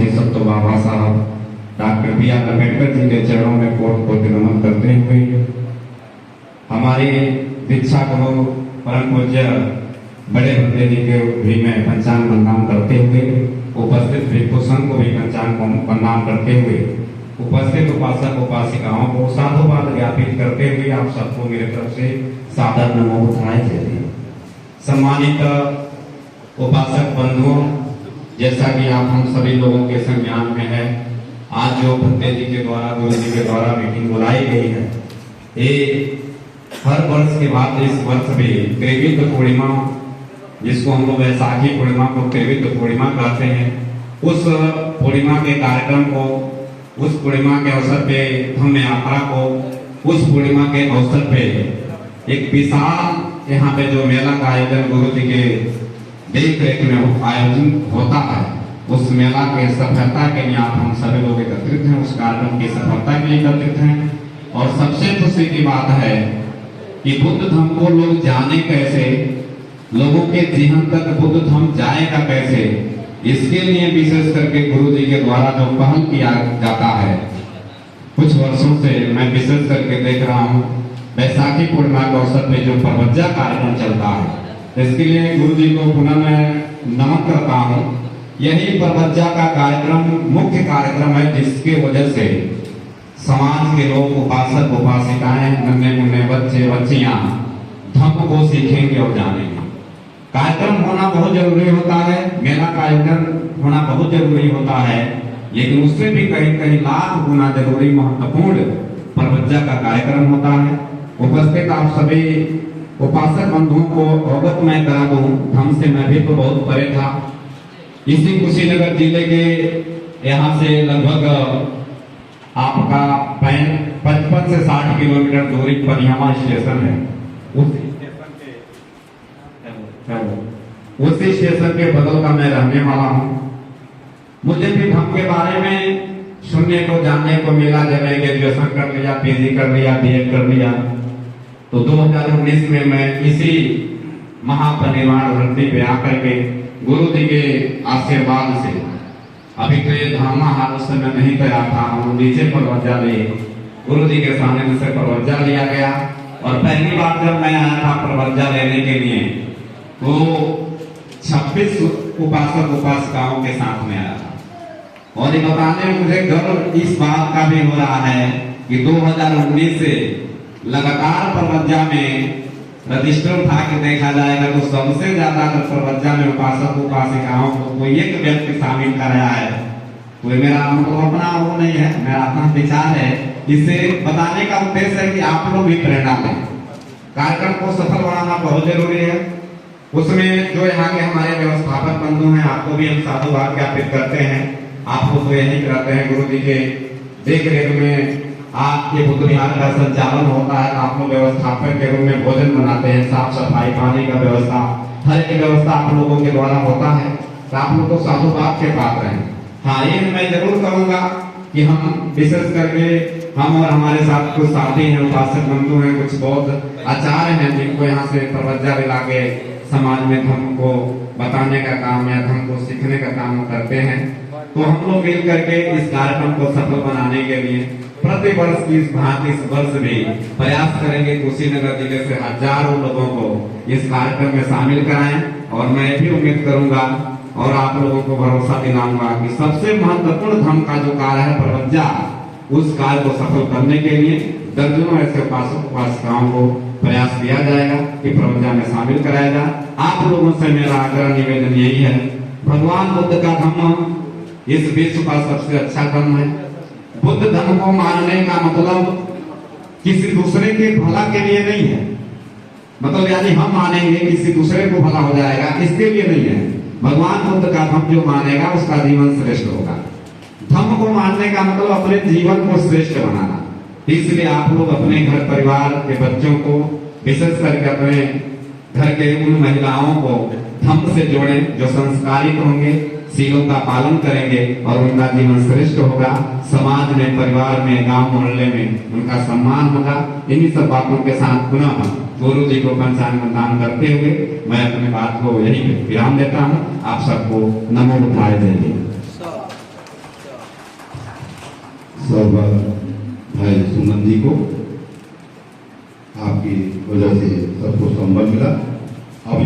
बोधिसत्व बाबा साहब doctor B.R. Ambedkar ji के चरणों में कोटि कोटि नमन करते हुए हमारे दीक्षा गुरु परम पूज्य बड़े भद्रे जी के भी मैं पंचांग वंदन करते हुए उपस्थित भिक्षु संघ को भी पंचांग वंदन करते हुए उपस्थित उपासक उपासिकाओं को साधुवाद ज्ञापित करते हुए आप सबको मेरे तरफ से सादर नमो बुद्धाय जय। सम्मानित उपासक बंधुओं, जैसा कि आप हम सभी लोगों के संज्ञान में है, आज जो भद्रे जी के द्वारा गुरु जी के द्वारा मीटिंग बुलाई गई है, ये हर वर्ष के बाद इस वर्ष भी त्रिविध पूर्णिमा, जिसको हम लोग वैसाखी पूर्णिमा को त्रिविध पूर्णिमा कहते हैं, उस पूर्णिमा के कार्यक्रम को, उस पूर्णिमा के अवसर पे धम्म यात्रा को, उस पूर्णिमा के अवसर पे एक विशाल यहाँ पे जो मेला का आयोजन गुरु जी के देख रेख में आयोजन होता है, उस मेला के सफलता के लिए आप हम सभी लोग एकत्रित हैं, उस कार्यक्रम की सफलता के लिए एकत्रित हैं। और सबसे खुशी की बात है कि बुद्ध धम्म को लोग जाने कैसे, लोगों के जीवन तक बुद्ध धम्म जाएगा कैसे, इसके लिए विशेष करके गुरु जी के द्वारा जो पहल किया जाता है, कुछ वर्षों से मैं विशेष करके देख रहा हूँ, वैसाखी पूर्णिमा के अवसर पे जो प्रवज्जा कार्यक्रम चलता है, इसके लिए गुरु जी को पुनः मैं नमन करता हूँ। यही प्रवज्जा का कार्यक्रम मुख्य कार्यक्रम है, जिसके वजह से समाज के लोग, उपासक उपासिकाएं, नन्हे मुन्ने बच्चे बच्चियां धम्म को सीखेंगे और जानेंगे। कार्यक्रम होना बहुत जरूरी होता है, मेला का आयोजन होना बहुत जरूरी होता है, लेकिन उससे भी कहीं कहीं लाख गुना जरूरी महत्वपूर्ण प्रवज्जा का कार्यक्रम होता है। उपस्थित आप सभी उपासक बंधुओं को अवगत मैं करा दूं, धम्म से मैं भी तो बहुत परे था। इसी कुशीनगर जिले के यहाँ से लगभग आपका 55 से 60 किलोमीटर दूरी पर यहाँ स्टेशन है। उसी स्टेशन के बगल का मैं रहने वाला हूँ। मुझे भी धम्म के बारे में सुनने को जानने को मिला जब मैं ग्रेजुएशन कर लिया, पीजी कर लिया, बीएड कर लिया, तो 2019 में मैं इसी महापरिनिर्वाण धरती पे आकर के गुरु जी के आशीर्वाद से, अभी तो ये धामा हाथ उस समय नहीं तैयार था, हम नीचे प्रवज्जा लिए, गुरु जी के सामने से प्रवज्जा लिया गया। और पहली बार जब मैं आया था प्रवज्जा लेने के लिए, तो 26 उपासक उपासिकाओं के साथ में आया था। और ये बताने में मुझे गर्व इस बात का भी हो रहा है कि 2019 से लगातार प्रवज्जा में रजिस्टर उठा के देखा जाएगा तो सबसे ज्यादा अगर प्रवज्जा में उपासक उपासिकाओं को कोई एक व्यक्ति शामिल कराया है, कोई मेरा मतलब अपना वो नहीं है, मेरा अपना विचार है। इसे बताने का उद्देश्य है कि आप लोग भी प्रेरणा लें। कार्यक्रम को सफल बनाना बहुत जरूरी है। उसमें जो यहाँ के हमारे व्यवस्थापक बंधु हैं, आपको भी हम साधुवाद ज्ञापित करते हैं। आपको तो यही कराते हैं, गुरु जी के देख रेख में आपके बुद्ध विहार का संचालन होता है, आप लोग व्यवस्थापक के रूप में भोजन बनाते हैं, साफ सफाई, पानी का व्यवस्था, हर एक व्यवस्था आप लोगों के द्वारा होता है, तो आप लोग तो साधुवाद के पात्र हैं। हाँ, ये मैं जरूर कहूंगा कि हम विशेष करके हम और हमारे साथ कुछ साथी हैं, उपासक बंधु हैं, कुछ बहुत आचार्य हैं, जिनको यहाँ से प्रवज्जा दिला के समाज में धम्म को बताने का काम या धम्म को सीखने का काम करते हैं। तो हम लोग मिल करके इस कार्यक्रम को सफल बनाने के लिए प्रति वर्ष की भांति इस वर्ष भी प्रयास करेंगे। कुशीनगर जिले से हजारों लोगों को इस कार्यक्रम में शामिल कराएं। और मैं भी उम्मीद करूंगा और आप लोगों को भरोसा दिलाऊंगा कि सबसे महत्वपूर्ण धम्म का जो कार्य है प्रवज्जा, उस कार्य को सफल करने के लिए दर्जनों ऐसे उपासक उपासिकाओं को प्रयास किया जाएगा कि प्रवज्जा में शामिल कराया जाए। आप लोगों से मेरा आग्रह निवेदन यही है, भगवान बुद्ध का धम्म इस विश्व का सबसे अच्छा धम्म है। बुद्ध धर्म को मानने का मतलब किसी दूसरे के भला के लिए नहीं है, मतलब यानी हम मानेंगे किसी दूसरे को भला हो जाएगा, इसके लिए नहीं है। भगवान बुद्ध का धम्म जो मानेगा उसका जीवन श्रेष्ठ होगा। धम्म को मानने का मतलब अपने जीवन को श्रेष्ठ बनाना। इसलिए आप लोग अपने घर परिवार के बच्चों को, विशेष करके अपने घर के उन महिलाओं को धम्म से जोड़ें जो संस्कारित होंगे, सीलों का पालन करेंगे और उनका जीवन श्रेष्ठ होगा। समाज में, परिवार में, गांव मोहल्ले में उनका सम्मान होगा। इन्हीं सब बातों के साथ पुनः गुरु जी को पंचांग दान करते हुए मैं अपनी बात को यही विराम देता हूँ। आप सबको नमो बुद्धाय जय। सब भाई सुमन जी को, आपकी वजह से सबको संबल मिला।